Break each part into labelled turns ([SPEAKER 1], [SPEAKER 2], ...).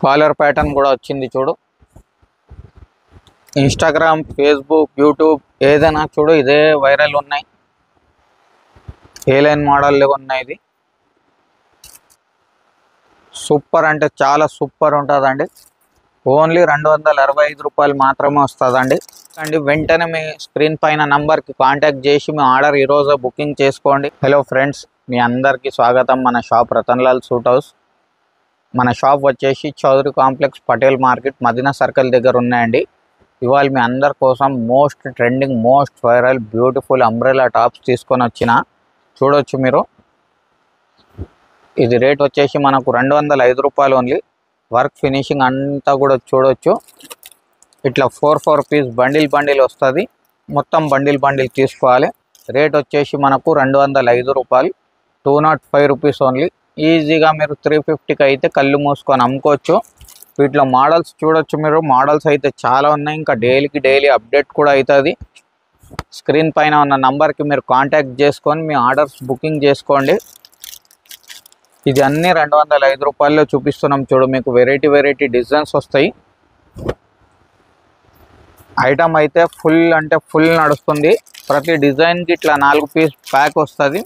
[SPEAKER 1] Caller pattern కూడా వచ్చింది చూడు. ఇన్స్టాగ్రామ్, ఫేస్బుక్, యూట్యూబ్ ఏదైనా చూడు ఇదే వైరల్ ఉన్నాయి. ఏ లైన్ మోడల్ ఉన్నాయి. ఇది సూపర్ అంటే చాలా సూపర్ ఉంటుందండి. ఓన్లీ 265 రూపాయలు మాత్రమే వస్తుందండి. వెంటనే మీ స్క్రీన్ పైన నంబర్కి కాంటాక్ట్ చేసి మీ ఆర్డర్ ఈరోజు బుకింగ్ చేసుకోండి. హలో ఫ్రెండ్స్, మీ అందరికీ స్వాగతం. మన షాప్ రతన్లాల్ సూట్ హౌస్. మన షాప్ వచ్చేసి Chaudhary complex, Patel market, Madina circle దగ్గర ఉన్నాయండి. ఇవాళ మీ అందరి కోసం most trending, most viral, beautiful umbrella tops తీసుకొని వచ్చిన చూడొచ్చు మీరు. ఇది రేట్ వచ్చేసి మనకు 205 రూపాయలు ఓన్లీ. వర్క్ ఫినిషింగ్ అంతా కూడా చూడొచ్చు. ఇట్లా 4 పీస్ బండిల్ వస్తుంది. మొత్తం బండిల్ తీసుకోవాలి. రేట్ వచ్చేసి మనకు 205 రూపాయలు, 205 రూపీస్ ఓన్లీ. ఈజీగా మీరు 350కి అయితే కళ్ళు మూసుకొని అమ్ముకోవచ్చు. వీటిలో మోడల్స్ చూడొచ్చు మీరు. మోడల్స్ అయితే చాలా ఉన్నాయి. ఇంకా డైలీ అప్డేట్ కూడా అవుతుంది. స్క్రీన్ పైన ఉన్న నంబర్కి మీరు కాంటాక్ట్ చేసుకొని మీ ఆర్డర్స్ బుకింగ్ చేసుకోండి. ఇది అన్నీ 205 రూపాయల్లో చూపిస్తున్నాం చూడు. మీకు వెరైటీ డిజైన్స్ వస్తాయి. ఐటమ్ అయితే ఫుల్ అంటే ఫుల్ నడుస్తుంది. ప్రతి డిజైన్కి ఇట్లా 4 పీస్ ప్యాక్ వస్తుంది.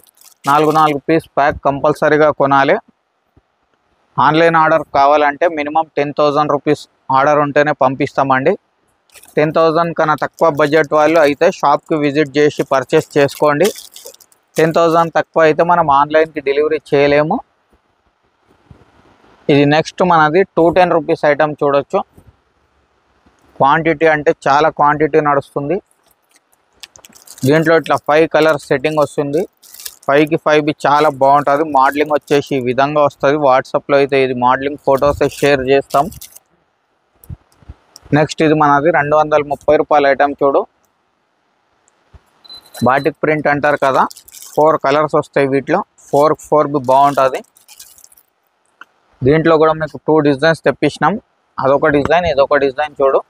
[SPEAKER 1] 4 పీస్ ప్యాక్ కంపల్సరీగా కొనాలి. ఆన్లైన్ ఆర్డర్ కావాలంటే మినిమం 10,000 రూపీస్ ఆర్డర్ ఉంటేనే పంపిస్తామండి. 10,000 కన్నా తక్కువ బడ్జెట్ వాళ్ళు అయితే షాప్కి విజిట్ చేసి పర్చేస్ చేసుకోండి. 10,000 తక్కువ అయితే మనం ఆన్లైన్కి డెలివరీ చేయలేము. ఇది నెక్స్ట్ మనది 210 రూపీస్ ఐటమ్ చూడొచ్చు. క్వాంటిటీ అంటే చాలా క్వాంటిటీ నడుస్తుంది. దీంట్లో ఇట్లా 5 కలర్స్ సెట్టింగ్ వస్తుంది. 5కి 5 చాలా బాగుంటుంది. మోడలింగ్ వచ్చేసి ఈ విధంగా వస్తుంది. వాట్సాప్లో అయితే ఇది మోడలింగ్ ఫొటోస్ షేర్ చేస్తాం. నెక్స్ట్ ఇది మనది 230 రూపాయల ఐటమ్ చూడు. బాటిక్ ప్రింట్ అంటారు కదా, 4 కలర్స్ వస్తాయి. వీటిలో 4 బాగుంటుంది. దీంట్లో కూడా మీకు 2 డిజైన్స్ తెప్పించినాం. అదొక డిజైన్, ఇదొక డిజైన్ చూడు.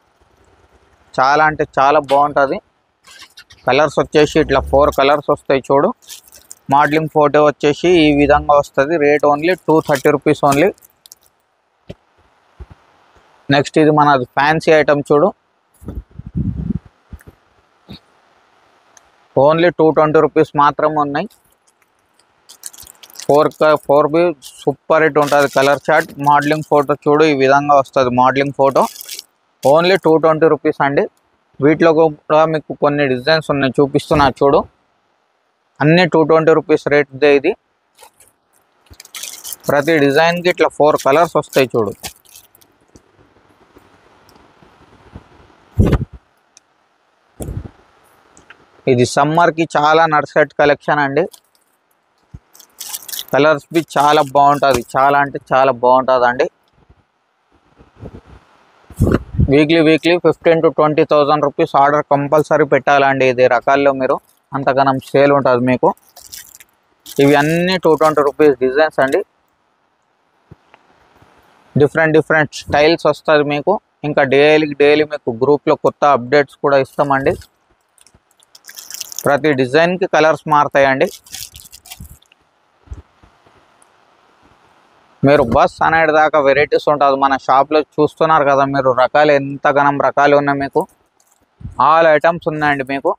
[SPEAKER 1] చాలా అంటే చాలా బాగుంటుంది. కలర్స్ వచ్చేసి ఇట్లా 4 కలర్స్ వస్తాయి చూడు. మోడలింగ్ ఫోటో వచ్చేసి ఈ విధంగా వస్తుంది. Rate only 230 rupees only. Next ఇది మనది ఫ్యాన్సీ ఐటమ్ చూడు. ఓన్లీ 220 రూపీస్ మాత్రమే ఉన్నాయి. 4 సూపర్ హిట్ ఉంటుంది. కలర్ చార్ట్, మోడలింగ్ ఫోటో చూడు ఈ విధంగా వస్తుంది. మోడలింగ్ ఫోటో ఓన్లీ 220 రూపీస్ అండి. వీటిలో కూడా మీకు కొన్ని డిజైన్స్ ఉన్నాయి, చూపిస్తున్నా చూడు. అన్నీ 220 రూపీస్ రేట్దే. ఇది ప్రతి డిజైన్కి ఇట్లా 4 కలర్స్ వస్తాయి చూడు. ఇది సమ్మర్కి చాలా నర్సెట్ కలెక్షన్ అండి. కలర్స్ బి చాలా బాగుంటుంది. చాలా అంటే చాలా బాగుంటుంది అండి. Weekly 15,000 to 20,000 rupees order compulsory పెట్టాలండి. ఇది రకాల్లో మీరు అంతగానం సేల్ ఉంటుంది మీకు. ఇవి అన్నీ 220 రూపీస్ డిజైన్స్ అండి. డిఫరెంట్ స్టైల్స్ వస్తుంది మీకు. ఇంకా డైలీ మీకు గ్రూప్లో కొత్త అప్డేట్స్ కూడా ఇస్తామండి. ప్రతి డిజైన్కి కలర్స్ మారుతాయండి. మీరు బస్ అనేది దాకా వెరైటీస్ ఉంటుంది మన షాప్లో. చూస్తున్నారు కదా మీరు, రకాలు ఎంతగానం రకాలు ఉన్నాయి మీకు. ఆల్ ఐటమ్స్ ఉన్నాయండి మీకు.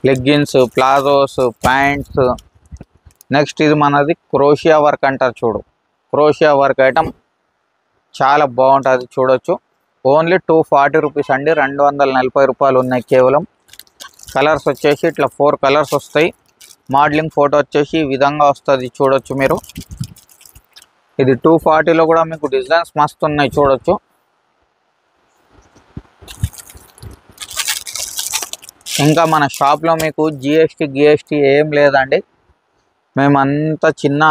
[SPEAKER 1] Leggings, palazzos, pants. నెక్స్ట్ ఇది మనది క్రోషియా వర్క్ అంటారు చూడు. క్రోషియా వర్క్ ఐటమ్ చాలా బాగుంటుంది చూడొచ్చు. ఓన్లీ 240 రూపీస్ అండి. 240 రూపాయలు ఉన్నాయి కేవలం. కలర్స్ వచ్చేసి ఇట్లా 4 కలర్స్ వస్తాయి. మోడలింగ్ ఫోటో వచ్చేసి ఈ విధంగా వస్తుంది చూడొచ్చు మీరు. ఇది 240లో కూడా మీకు డిజైన్స్ మస్తు ఉన్నాయి చూడొచ్చు. ఇంకా మన షాప్లో మీకు జిఎస్టీ ఏం లేదండి. మేమంతా చిన్న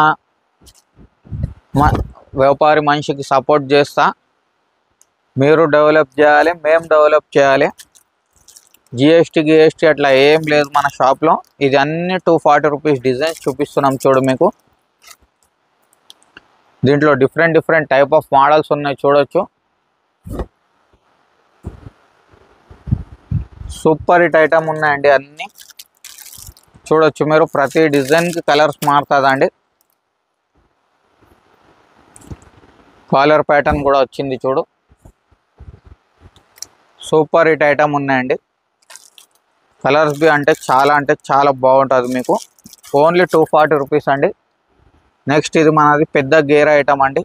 [SPEAKER 1] వ్యాపారి మనిషికి సపోర్ట్ చేస్తా. మీరు డెవలప్ చేయాలి, మేము డెవలప్ చేయాలి. జిఎస్టీ అట్లా ఏం లేదు మన షాప్లో. ఇది అన్ని 240 రూపీస్ డిజైన్స్ చూపిస్తున్నాం చూడు మీకు. దీంట్లో డిఫరెంట్ టైప్ ఆఫ్ మోడల్స్ ఉన్నాయి చూడొచ్చు. సూపర్ హిట్ ఐటమ్ ఉన్నాయండి అన్నీ చూడొచ్చు మీరు. ప్రతి డిజైన్కి కలర్స్ మారుతుందండి. కాలర్ ప్యాటర్న్ కూడా వచ్చింది చూడు, సూపర్ హిట్ ఐటమ్ ఉన్నాయండి. కలర్స్ బి అంటే చాలా బాగుంటుంది మీకు. ఓన్లీ 240 రూపీస్ అండి. నెక్స్ట్ ఇది మనది పెద్ద గేర్ ఐటమ్ అండి,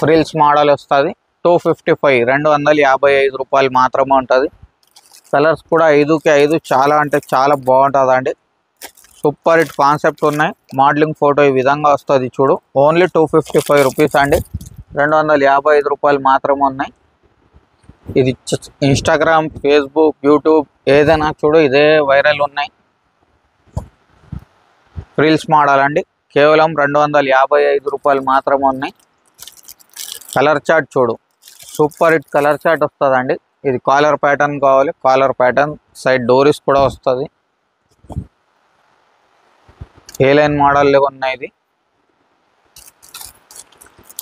[SPEAKER 1] ఫ్రిల్స్ మోడల్ వస్తుంది. 255 255 రూపాయలు మాత్రమే ఉంటుంది. కలర్స్ కూడా 5కి 5 చాలా బాగుంటుంది అండి. సూపర్ హిట్ కాన్సెప్ట్ ఉన్నాయి. మోడలింగ్ ఫోటో ఈ విధంగా వస్తుంది చూడు. ఓన్లీ 255 రూపీస్ అండి. 255 రూపాయలు మాత్రమే ఉన్నాయి. ఇది ఇన్స్టాగ్రామ్, ఫేస్బుక్, యూట్యూబ్ ఏదైనా చూడు ఇదే వైరల్ ఉన్నాయి. ఫ్రిల్స్ మోడల్ అండి, కేవలం 255 రూపాయలు మాత్రమే ఉన్నాయి. కలర్ చార్ట్ చూడు, సూపర్ హిట్ కలర్ చార్ట్ వస్తుందండి. ఇది కాలర్ ప్యాటర్న్ కావాలి, కాలర్ ప్యాటర్న్ సైడ్ డోరీస్ కూడా వస్తుంది. ఏ లైన్ మోడల్లో ఉన్నాయి. ఇది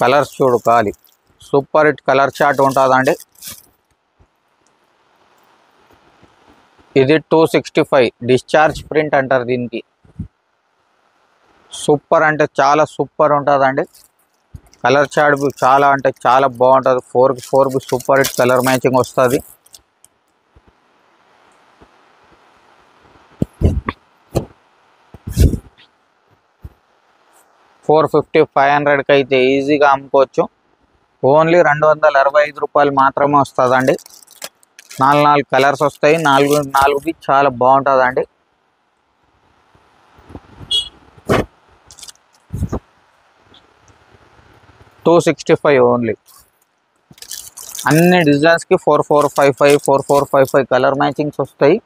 [SPEAKER 1] కలర్స్ చూడు ఖాళీ, సూపర్ హిట్ కలర్ చార్ట్ ఉంటుందండి. ఇది 265 డిశ్చార్జ్ ప్రింట్ అంటారు దీనికి. సూపర్ అంటే చాలా సూపర్ ఉంటుందండి. కలర్ చార్ట్ చాలా బాగుంటుంది. 4కి 4 సూపర్ హిట్ కలర్ మ్యాచింగ్ వస్తుంది. $450 $500కి అయితే ఈజీగా అమ్ముకోవచ్చు. ఓన్లీ 265 రూపాయలు మాత్రమే వస్తుందండి. 4 కలర్స్ వస్తాయి, 4కి చాలా బాగుంటుందండి. $265 ఓన్లీ. అన్ని డిజైన్స్కి 4455 4455 కలర్ మ్యాచింగ్స్ వస్తాయి.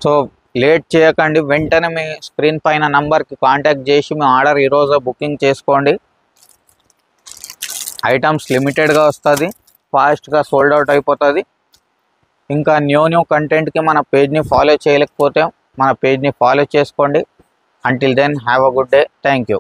[SPEAKER 1] సో లేట్ చేయకండి, వెంటనే మీ స్క్రీన్ పైన నంబర్కి కాంటాక్ట్ చేసి మీ ఆర్డర్ ఈరోజు బుకింగ్ చేసుకోండి. ఐటమ్స్ లిమిటెడ్గా వస్తుంది, ఫాస్ట్గా సోల్డ్ అవుట్ అయిపోతుంది. ఇంకా న్యూ కంటెంట్కి మన పేజ్ని ఫాలో చేయలేకపోతే మన పేజ్ని ఫాలో చేసుకోండి. Until then have a good day. Thank you.